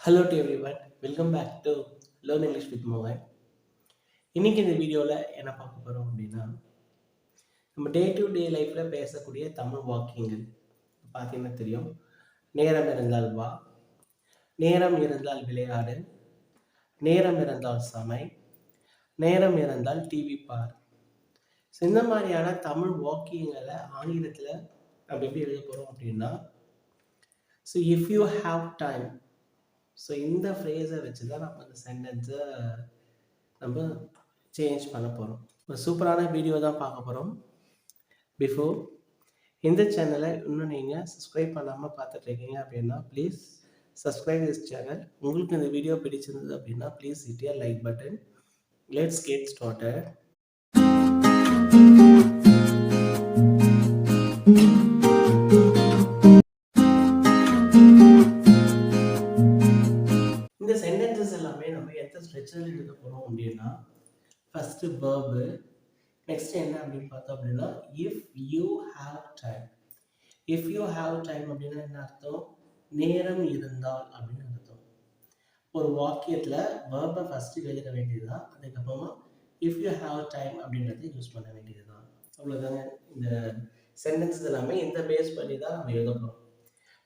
Hello to everyone, welcome back to learn English with மோகன். இன்னைக்கு இந்த வீடியோவில் என்ன பார்க்க போகிறோம் அப்படின்னா, நம்ம டே டு டே லைஃப்பில் பேசக்கூடிய தமிழ் வாக்கியங்கள் பார்த்தீங்கன்னா தெரியும். நேரம் இருந்தால் வா, நேரம் இருந்தால் விளையாடு, நேரம் இருந்தால் சமை, நேரம் இருந்தால் டிவி பார். ஸோ இந்த மாதிரியான தமிழ் வாக்கியங்களை ஆங்கிலத்தில் நம்ம எப்படி எழுத போகிறோம் அப்படின்னா, so if you have time. So இந்த ஃப்ரேஸை வச்சு தான் நம்ம அந்த சென்டென்ஸை நம்ம சேஞ்ச் பண்ண போகிறோம். ஒரு சூப்பரான வீடியோ தான் பார்க்க போகிறோம். பிஃபோர் இந்த சேனலை இன்னும் நீங்கள் சப்ஸ்கிரைப் பண்ணாமல் பார்த்துட்ருக்கீங்க அப்படின்னா ப்ளீஸ் சப்ஸ்கிரைப் திஸ் சேனல். உங்களுக்கு இந்த வீடியோ பிடிச்சிருந்தது அப்படின்னா please hit a like button. Let's get started. இந்த சென்டென்சஸ் எல்லாமே நம்ம எந்த ஸ்ட்ரெச்சில் எழுத போகிறோம் அப்படின்னா, ஃபஸ்ட்டு வேர்பு, நெக்ஸ்ட் என்ன அப்படின்னு பார்த்தோம் அப்படின்னா if you have time. If you have time அப்படின்னா என்ன அர்த்தம்? நேரம் இருந்தால் அப்படின்னு அர்த்தம். ஒரு வாக்கியத்தில் வேர்பை ஃபஸ்ட்டு எழுத வேண்டியதுதான், அதுக்கப்புறமா இஃப் யூ ஹாவ் டைம் அப்படின்றத யூஸ் பண்ண வேண்டியது தான். அவ்வளோதாங்க. இந்த சென்டென்ஸ் எல்லாமே இந்த பேஸ் பண்ணி தான் நம்ம எழுத போகிறோம்.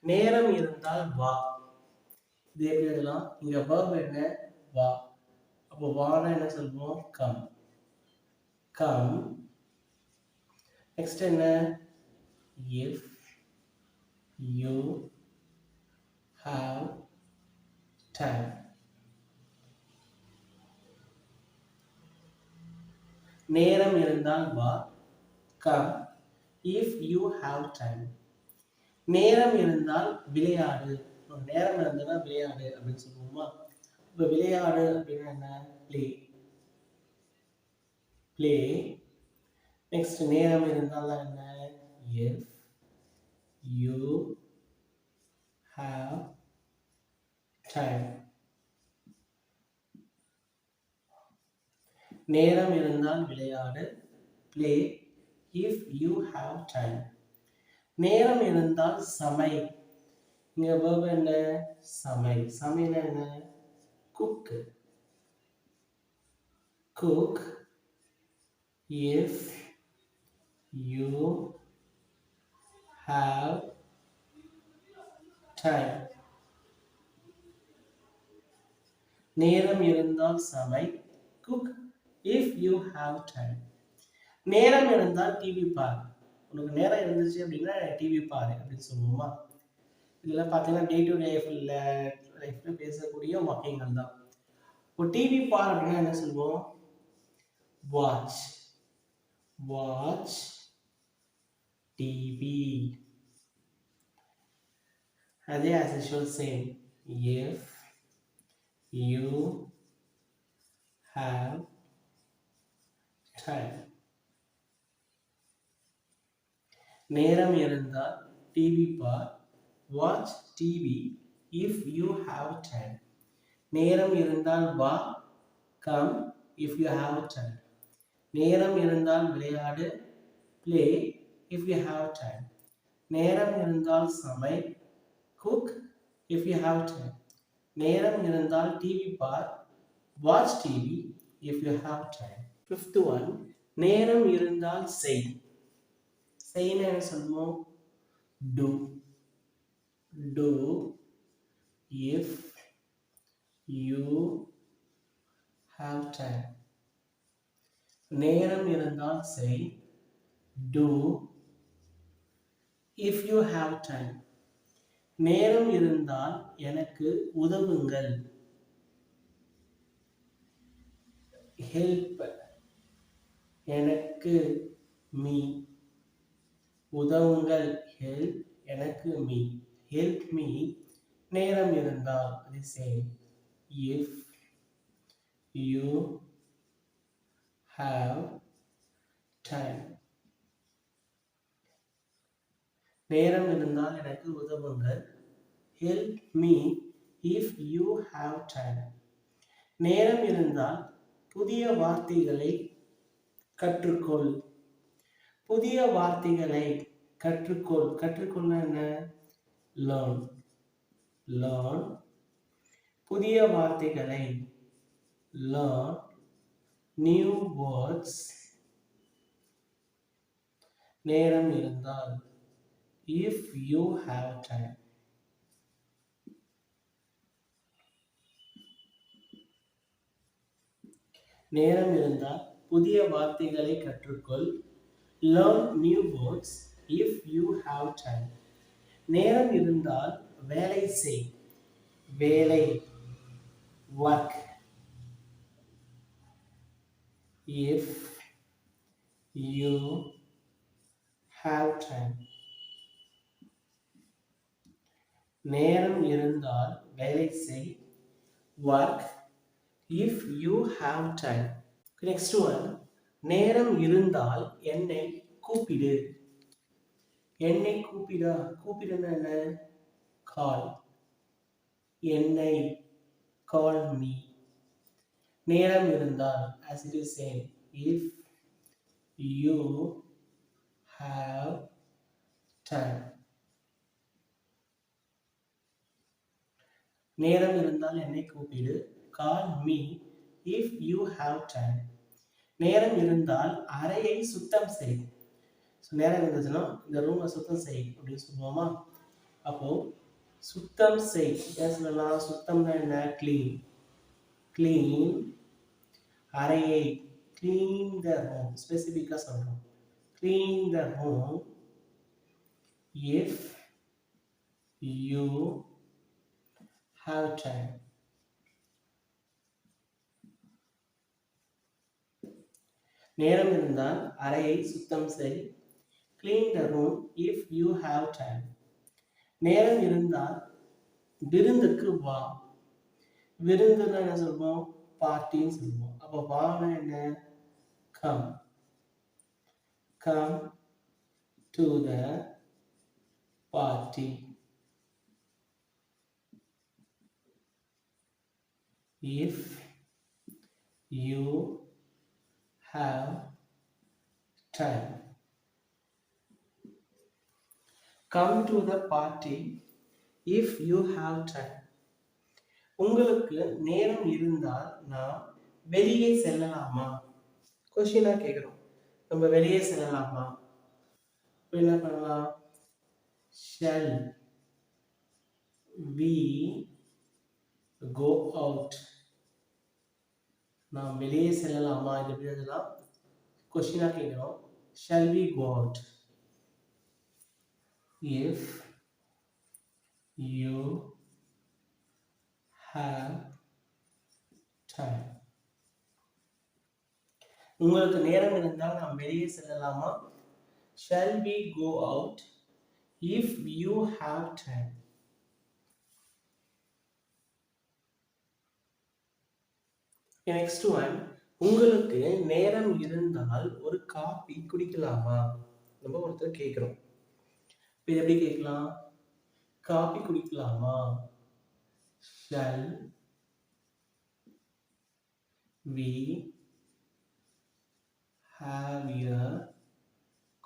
நேரம் இருந்தால் வா, இது எப்படி எழுதலாம்? இங்கே வேர்பு என்ன? வா. அப்போ வானா என்ன சொல்லுவோம்? கம். கம். நெக்ஸ்ட் என்ன? if you have time. நேரம் இருந்தால் வா, come. if you have time. நேரம் இருந்தால் விளையாடு. நேரம் இருந்ததுன்னா விளையாடு அப்படின்னு சொல்லுவோமா? இப்போ விளையாடு அப்படின்னா என்ன? பிளே. பிளே. நெக்ஸ்ட் நேரம் இருந்தால் என்ன? if you have time. நேரம் இருந்தால் விளையாடு, play if you have time. நேரம் இருந்தால் சமை. இங்க verb என்ன? சமை. சமைனா என்ன? cook. cook if you have time. நேரம் இருந்தால் சமை, cook if you have time. நேரம் இருந்தால் டிவி பார். உனக்கு நேரம் இருந்துச்சு அப்படின்னா டிவி பாரு அப்படின்னு சொல்லுவோமா? இதெல்லாம் பார்த்தீங்கன்னா டே டு டே லைஃப்ல பேசக்கூடிய வாக்கியங்கள் தான். இப்போ டிவி பார் அப்படின்னா என்ன சொல்லுவோம்? வாட்ச். Watch TV. அதே as usual same. if you have time. நேரம் இருந்தால் டிவி பார், watch TV if you have time. நேரம் இருந்தால் வா, come if you have time. நேரம் இருந்தால் விளையாடு, play if you have time. நேரம் இருந்தால் சமை, cook if you have time. நேரம் இருந்தால் டிவி பார், watch TV if you have time. Fifth one, நேரம் இருந்தால் செய். செய்யணும் என்ன சொல்லுவோம்? do. do if you have time. நேரம் இருந்தால் செய், do if you have time. நேரம் இருந்தால் எனக்கு உதவுங்கள், help. எனக்கு me. உதவுங்கள் help, எனக்கு me. help me. நேரம் இருந்தால் அது same. if you have time. நேரம் இருந்தால் எனக்கு உதவுங்கள், help me if you have time. நேரம் இருந்தால் புதிய வார்த்தைகளை கற்றுக்கொள். புதிய வார்த்தைகளை கற்றுக்கொள். கற்றுக்கொள்ள என்ன? learn. learn புதிய வார்த்தைகளை learn new words நேரம் இருந்தால் if you have time. நேரம் இருந்தால் புதிய வார்த்தைகளை கற்றுக்கொள் learn new words if you have time. நேரம் இருந்தால் வேலை செய் வேலை work if you have time. நேரம் இருந்தால் வேலை செய் work if you have time. Next one, நேரம் இருந்தால் என்னை கூப்பிடு என்னை கூப்பிடா கூப்பிடுன்னா என்ன call என்னை call me. நேரம் இருந்தால் as it is saying if you have time. நேரம் இருந்தால் என்னை கூப்பிடு call me if you have time. நேரம் இருந்தால் அறையை சுத்தம் செய். நேரம் இருந்துச்சுன்னா இந்த ரூமை சுத்தம் செய் அப்படின்னு சொல்லுவோமா? அப்போ சுத்தம் செய் ஏன் சொல்லலாம்? சுத்தம்னா என்ன? கிளீன் கிளீன் அறையை clean the room. ஸ்பெசிஃபிக்காக சொல்கிறோம் clean the room if you have time. நேரம் இருந்தால் அறையை சுத்தம் செய் clean the room if you have time. நேரம் இருந்தால் விருந்துக்கு வா. விருந்துன்னா என்ன சொல்வோம்? பார்ட்டின்னு சொல்லுவோம். அப்போ வானா என்ன? come come to the party if you have time. Come to the party if you have time. உங்களுக்கு நேரம் இருந்தால் நாம் வெளியே செல்லலாமா? கொஸ்டினா கேட்குறோம். நம்ம வெளியே செல்லலாமா? என்ன பண்ணலாம்? shall we go out? நாம் வெளியே செல்லலாமா? இது எப்படி எழுதலாம்? கொஸ்டினா கேட்குறோம். shall we go out if you have time. உங்களுக்கு நேரம் இருந்தால் நாம் வெளியே செல்லலாமா? shall we go out if you have time. next one, உங்களுக்கு நேரம் இருந்தால் ஒரு காபி குடிக்கலாமா? நம்ம ஒருத்தர் கேட்கிறோம். இது எப்படி கேட்கலாம்? Coffee குடிக்கலாமா? shall we have a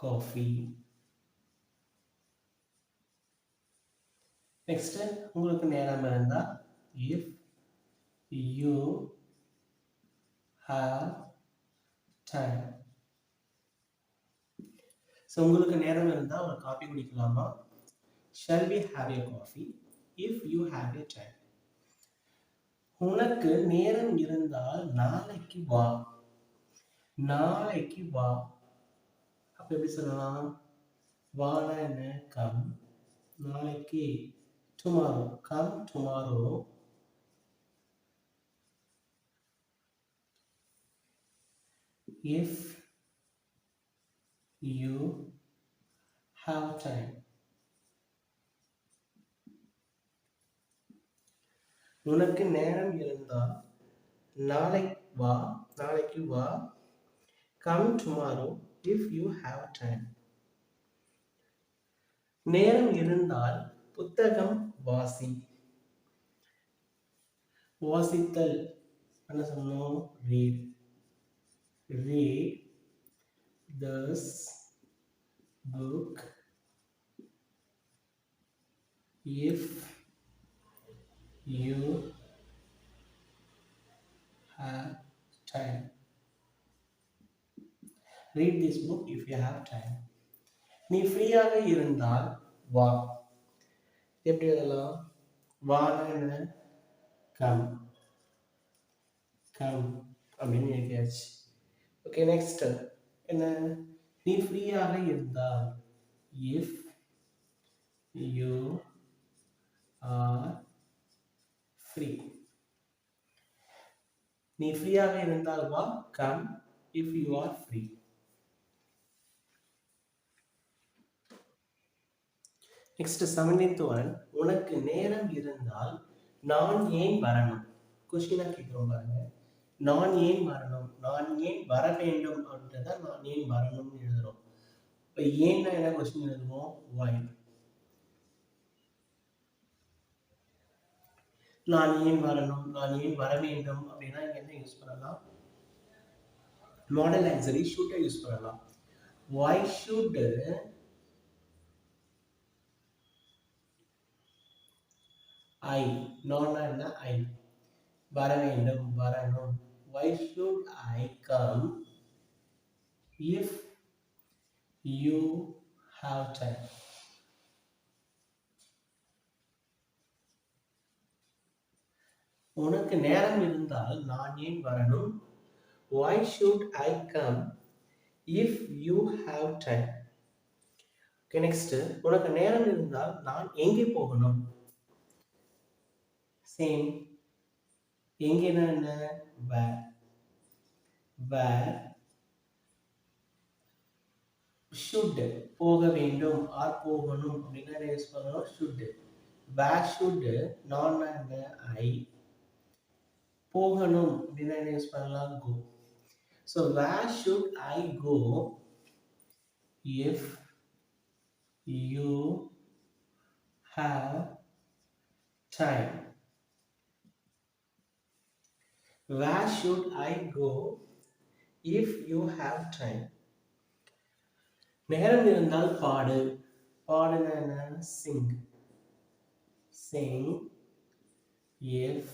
coffee? next, உங்களுக்கு நேரம் இருந்தா if you have time. so உங்களுக்கு நேரம் இருந்தா ஒரு coffee குடிக்கலாமா? shall we have a coffee if you have a time. உனக்கு நேரம் இருந்தால் நாளைக்கு வா. நாளைக்கு வா. அப்ப எப்படி சொல்லலாம்? வானா என்ன? கம். நாளைக்கு tomorrow. come tomorrow if you have time. உனக்கு நேரம் இருந்தால் நாளைக்கு வா. come tomorrow if you have time. நேரம் இருந்தால் புத்தகம் வாசி. வாசித்தல் என்ன சொல்லணும்? read. read this book if you read this book if you have time. நீ ஃப்ரீயாக இருந்தால் வா. எப்படி எழுதலாம்? வானா என்ன? கம். கம் அப்படின்னு எழுதியாச்சு. ஓகே, நெக்ஸ்ட் என்ன? நீ ஃப்ரீயாக இருந்தால் இஃப் யூ ஆர் ஃப்ரீ. நீ ஃப்ரீயாக இருந்தால் வா, come if you are free. Next 17th one, உனக்கு நேரம் இருந்தால் நான் ஏன் வரணும்? கொஸ்டினா கேட்கிறோம் பாருங்க. நான் ஏன் வரணும், நான் ஏன் வர வேண்டும் அப்படின்றத நான் ஏன் வரணும்னு எழுதுறோம். இப்போ ஏன்னா என்ன கொஸ்டின் எழுதுவோம்? why. நான் ஏன் வரணும், நான் ஏன் வர வேண்டும் அப்படின்னா இங்க என்ன யூஸ் பண்ணலாம்? மாடல் ஆன்சரி should யூஸ் பண்ணலாம். why should I, நான் என்ன? I. வர வேண்டும், வரணும். why should I come if you have time? உனக்கு நேரம் இருந்தால் நான் ஏன் வரணும்? why should I come if you have time? okay, next, உனக்கு நேரம் இருந்தால் நான் எங்கே போகணும்? சேம். எங்கேனா என்ன? where. where should போக வேண்டும் ஆர் போகணும் அப்படின்னா யூஸ் பண்ணணும் should. where should நான் என்ன? I. போகணும் அப்படின்னா யூஸ் பண்ணலாம் go. so where should I go if you have time? where should I go if you have time? நேரம் இருந்தால் பாடு. பாடுனா என்ன? sing. sing if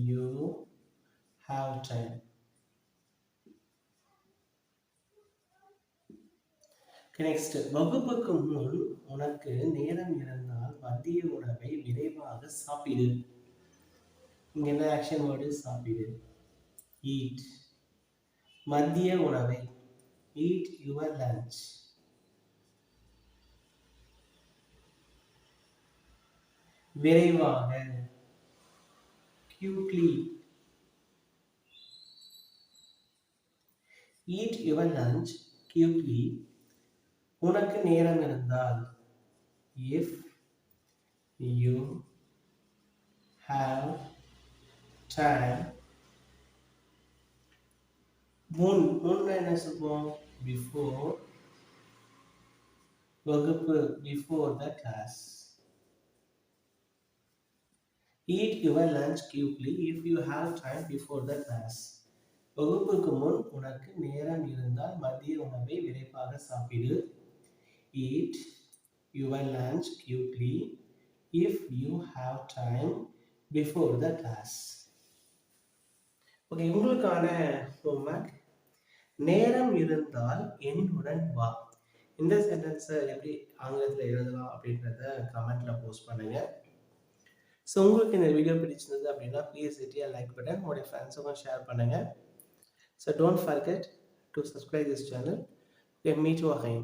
you have time. next, வகுப்புக்கு முன் உனக்கு நேரம் இருந்தால் மதிய உணவை விரைவாக சாப்பிடு. இங்க என்ன ஆக்ஷன் வேர்டு? சாப்பிடு. eat. மதிய உணவை eat your lunch. விரைவாக quickly. eat your lunch quickly. உனக்கு நேரம் இருந்தால் if you have time. முன் என்ன சொல்லுவோம்? before. வகுப்பு before the class. eat your lunch quickly if you have time before the class. வகுப்புக்கு முன் உனக்கு நேரம் இருந்தால் மதிய உணவை விரைவாக சாப்பிடு. eat your lunch quickly if you have time before the class. Okay, உங்களுக்கான ஹோம்வொர்க், நேரம் இருந்தால் என்னுடன் வா. இந்த சென்டென்ஸை எப்படி ஆங்கிலத்தில் எழுதலாம் அப்படின்றத கமெண்ட்ல போஸ்ட் பண்ணுங்க. ஸோ உங்களுக்கு இந்த வீடியோ பிடிச்சிருந்தது அப்படின்னா please hit a like button, உங்களுடைய ஃப்ரெண்ட்ஸுக்கும் ஷேர் பண்ணுங்க. So don't forget to subscribe this channel. meet you again.